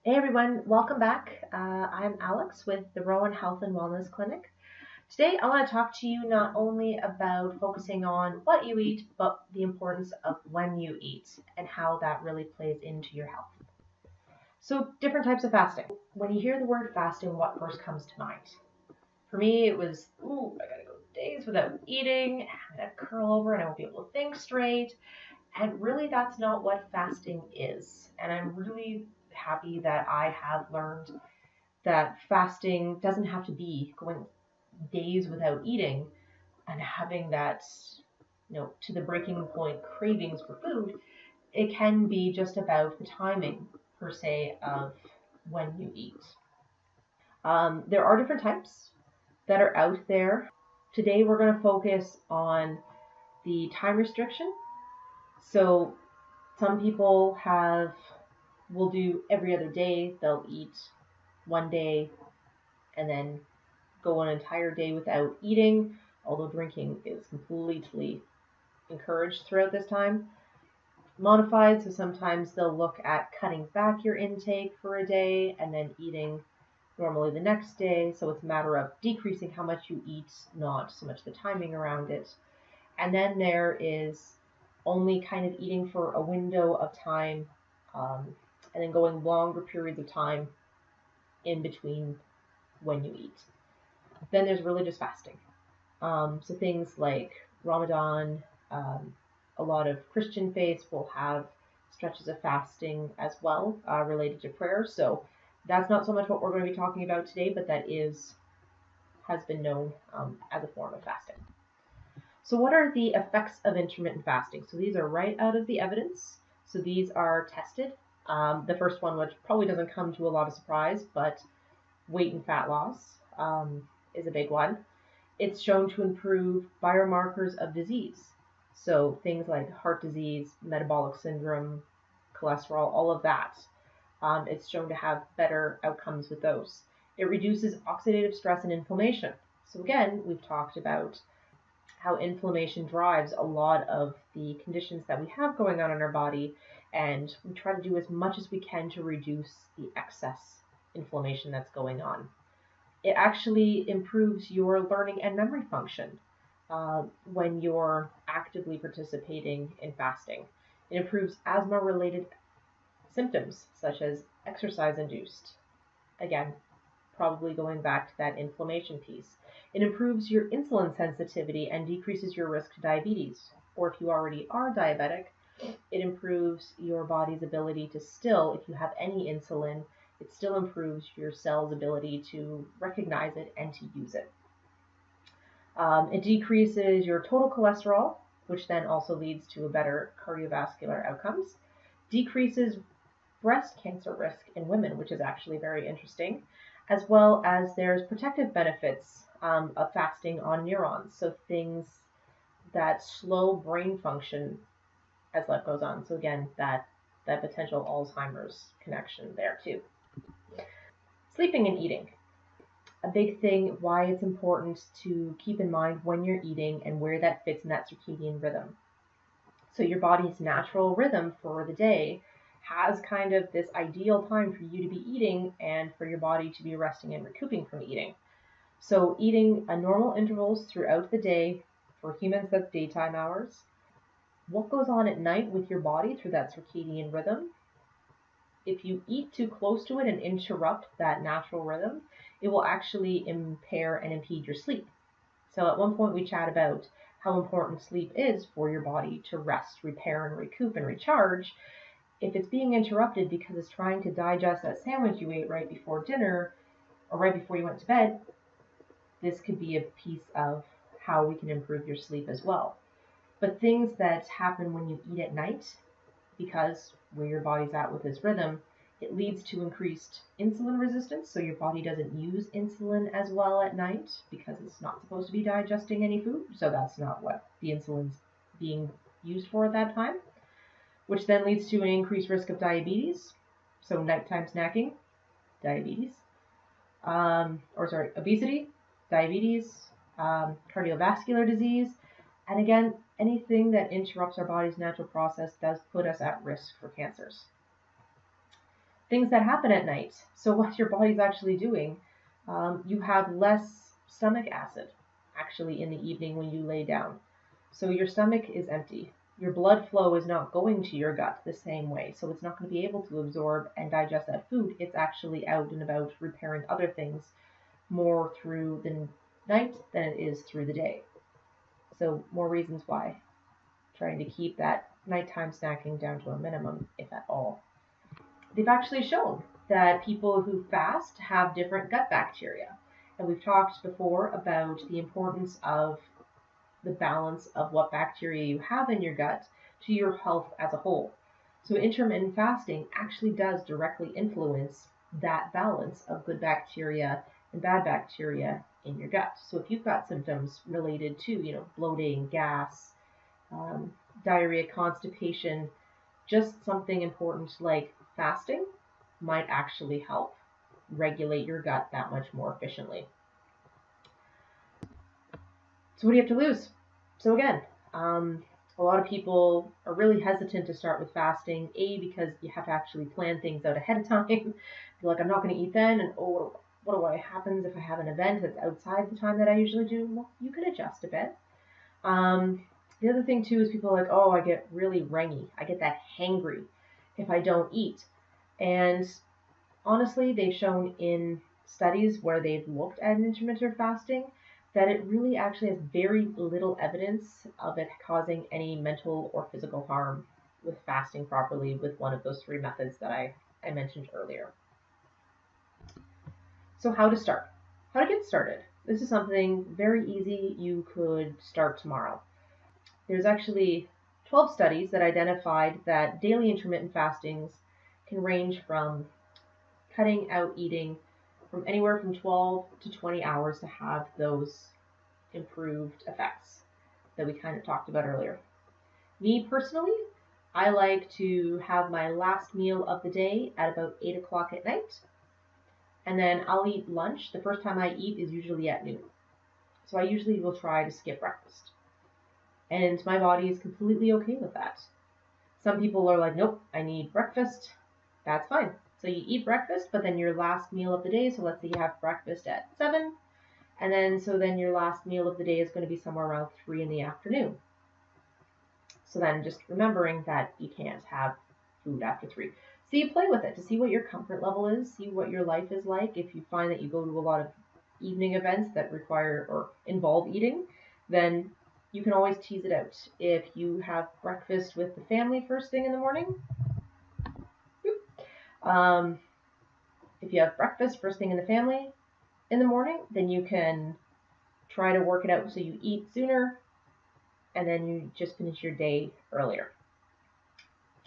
Hey everyone, welcome back. I'm Alex with the Rowan Health and Wellness Clinic. Today I want to talk to you not only about focusing on what you eat, but the importance of when you eat and how that really plays into your health. So different types of fasting. When you hear the word fasting, what first comes to mind? For me, it was, I gotta go days without eating, I'm gonna curl over and I won't be able to think straight. And really, that's not what fasting is. And I'm really happy that I have learned that fasting doesn't have to be going days without eating and having that, to the breaking point cravings for food. It can be just about the timing, per se, of when you eat. There are different types that are out there. Today, we're going to focus on the time restriction. So some people will do every other day. They'll eat one day and then go an entire day without eating, although drinking is completely encouraged throughout this time. Modified, so sometimes they'll look at cutting back your intake for a day and then eating normally the next day. So it's a matter of decreasing how much you eat, not so much the timing around it. And then there is only kind of eating for a window of time, and then going longer periods of time in between when you eat. Then there's religious fasting. So things like Ramadan, a lot of Christian faiths will have stretches of fasting as well related to prayer. So that's not so much what we're going to be talking about today, but that has been known as a form of fasting. So what are the effects of intermittent fasting? So these are right out of the evidence. So these are tested. The first one, which probably doesn't come to a lot of surprise, but weight and fat loss is a big one. It's shown to improve biomarkers of disease. So things like heart disease, metabolic syndrome, cholesterol, all of that. It's shown to have better outcomes with those. It reduces oxidative stress and inflammation. So again, we've talked about how inflammation drives a lot of the conditions that we have going on in our body, and we try to do as much as we can to reduce the excess inflammation that's going on. It actually improves your learning and memory function when you're actively participating in fasting. It improves asthma-related symptoms such as exercise-induced. Again, probably going back to that inflammation piece. It improves your insulin sensitivity and decreases your risk to diabetes. Or if you already are diabetic, it improves your body's ability to still, if you have any insulin, it still improves your cell's ability to recognize it and to use it. It decreases your total cholesterol, which then also leads to a better cardiovascular outcomes. Decreases breast cancer risk in women, which is actually very interesting, as well as there's protective benefits of fasting on neurons. So things that slow brain function as life goes on. So again, that potential Alzheimer's connection there too. Sleeping and eating. A big thing why it's important to keep in mind when you're eating and where that fits in that circadian rhythm. So your body's natural rhythm for the day has kind of this ideal time for you to be eating and for your body to be resting and recouping from eating. So eating at normal intervals throughout the day, for humans that's daytime hours. What goes on at night with your body through that circadian rhythm? If you eat too close to it and interrupt that natural rhythm, it will actually impair and impede your sleep. So at one point we chat about how important sleep is for your body to rest, repair, and recoup and recharge. If it's being interrupted because it's trying to digest that sandwich you ate right before dinner or right before you went to bed, this could be a piece of how we can improve your sleep as well. But things that happen when you eat at night, because where your body's at with this rhythm, it leads to increased insulin resistance. So your body doesn't use insulin as well at night because it's not supposed to be digesting any food. So that's not what the insulin's being used for at that time, which then leads to an increased risk of diabetes. So nighttime snacking, diabetes, obesity, diabetes, cardiovascular disease. And again, anything that interrupts our body's natural process does put us at risk for cancers. things that happen at night. So what your body's actually doing, you have less stomach acid actually in the evening when you lay down. So your stomach is empty. Your blood flow is not going to your gut the same way. So it's not going to be able to absorb and digest that food. It's actually out and about repairing other things more through the night than it is through the day. So more reasons why. Trying to keep that nighttime snacking down to a minimum, if at all. They've actually shown that people who fast have different gut bacteria. And we've talked before about the importance of the balance of what bacteria you have in your gut to your health as a whole. So intermittent fasting actually does directly influence that balance of good bacteria and bad bacteria in your gut. So if you've got symptoms related to, bloating, gas, diarrhea, constipation, just something important like fasting might actually help regulate your gut that much more efficiently. So what do you have to lose? So again, a lot of people are really hesitant to start with fasting, because you have to actually plan things out ahead of time. You're like, I'm not going to eat then, and what happens if I have an event that's outside the time that I usually do? Well, you can adjust a bit. The other thing too is people are like, oh, I get really rangy. I get that hangry if I don't eat. And honestly, they've shown in studies where they've looked at intermittent fasting that it really actually has very little evidence of it causing any mental or physical harm with fasting properly with one of those 3 methods that I mentioned earlier. So how to start? How to get started? This is something very easy. You could start tomorrow. There's actually 12 studies that identified that daily intermittent fastings can range from cutting out eating from anywhere from 12 to 20 hours to have those improved effects that we kind of talked about earlier. Me personally, I like to have my last meal of the day at about 8 o'clock at night, and then I'll eat lunch. The first time I eat is usually at noon. So I usually will try to skip breakfast. And my body is completely okay with that. Some people are like, nope, I need breakfast. That's fine. So you eat breakfast, but then your last meal of the day, so let's say you have breakfast at 7, and then your last meal of the day is going to be somewhere around 3 in the afternoon. So then just remembering that you can't have food after 3. So you play with it to see what your comfort level is, see what your life is like. If you find that you go to a lot of evening events that require or involve eating, then you can always tease it out. If you have breakfast with the family first thing in the morning, if you have breakfast first thing in the family in the morning, then you can try to work it out so you eat sooner and then you just finish your day earlier.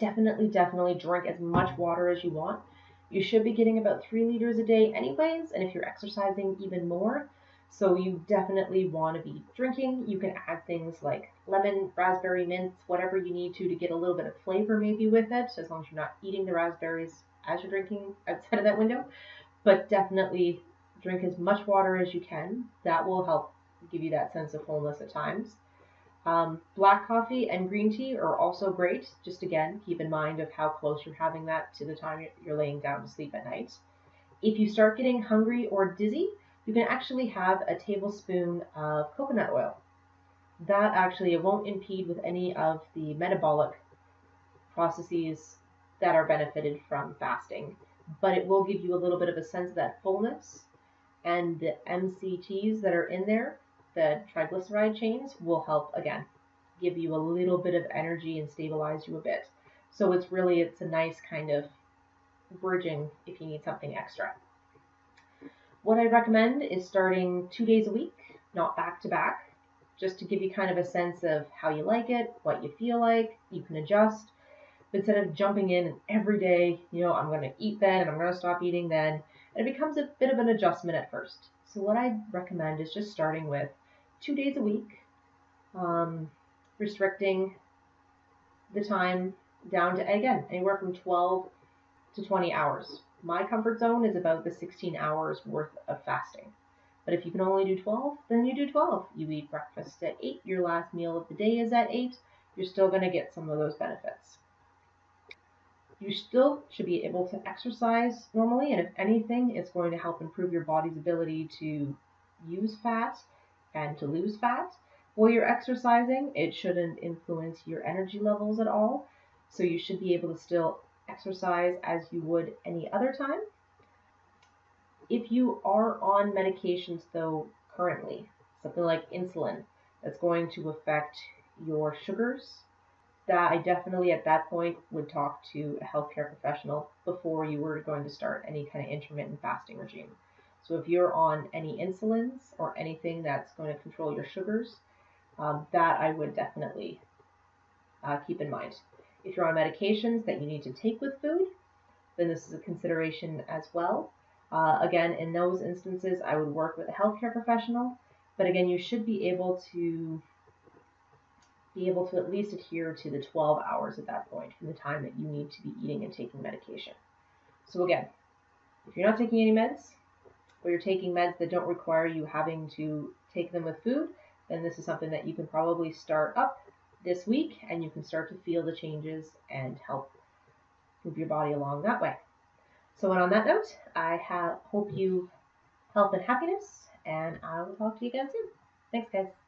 Definitely drink as much water as you want. You should be getting about 3 liters a day anyways, and if you're exercising, even more. So you definitely want to be drinking. You can add things like lemon, raspberry mints, whatever you need to get a little bit of flavor maybe with it, as long as you're not eating the raspberries as you're drinking outside of that window. But definitely drink as much water as you can. That will help give you that sense of fullness at times. Black coffee and green tea are also great. Just again, keep in mind of how close you're having that to the time you're laying down to sleep at night. If you start getting hungry or dizzy, you can actually have a tablespoon of coconut oil. That actually, it won't impede with any of the metabolic processes that are benefited from fasting, but it will give you a little bit of a sense of that fullness, and the MCTs that are in there, the triglyceride chains, will help again give you a little bit of energy and stabilize you a bit. So it's a nice kind of bridging if you need something extra. What I recommend is starting 2 days a week, not back to back, just to give you kind of a sense of how you like it, what you feel like. You can adjust. But instead of jumping in every day, I'm going to eat then and I'm going to stop eating then, and it becomes a bit of an adjustment at first. So what I recommend is just starting with 2 days a week, restricting the time down to, again, anywhere from 12 to 20 hours. My comfort zone is about the 16 hours worth of fasting. But if you can only do 12, then you do 12. You eat breakfast at 8, your last meal of the day is at 8, you're still going to get some of those benefits. You still should be able to exercise normally, and if anything, it's going to help improve your body's ability to use fat and to lose fat. While you're exercising, it shouldn't influence your energy levels at all, so you should be able to still exercise as you would any other time. If you are on medications, though, currently, something like insulin, that's going to affect your sugars, that I definitely at that point would talk to a healthcare professional before you were going to start any kind of intermittent fasting regime. So if you're on any insulins or anything that's going to control your sugars, that I would definitely keep in mind. If you're on medications that you need to take with food, then this is a consideration as well. Again, in those instances, I would work with a healthcare professional, but again, you should be able to at least adhere to the 12 hours at that point from the time that you need to be eating and taking medication. So again, if you're not taking any meds, or you're taking meds that don't require you having to take them with food, then this is something that you can probably start up this week, and you can start to feel the changes and help move your body along that way. So, and on that note, I hope you health and happiness, and I will talk to you again soon. Thanks, guys.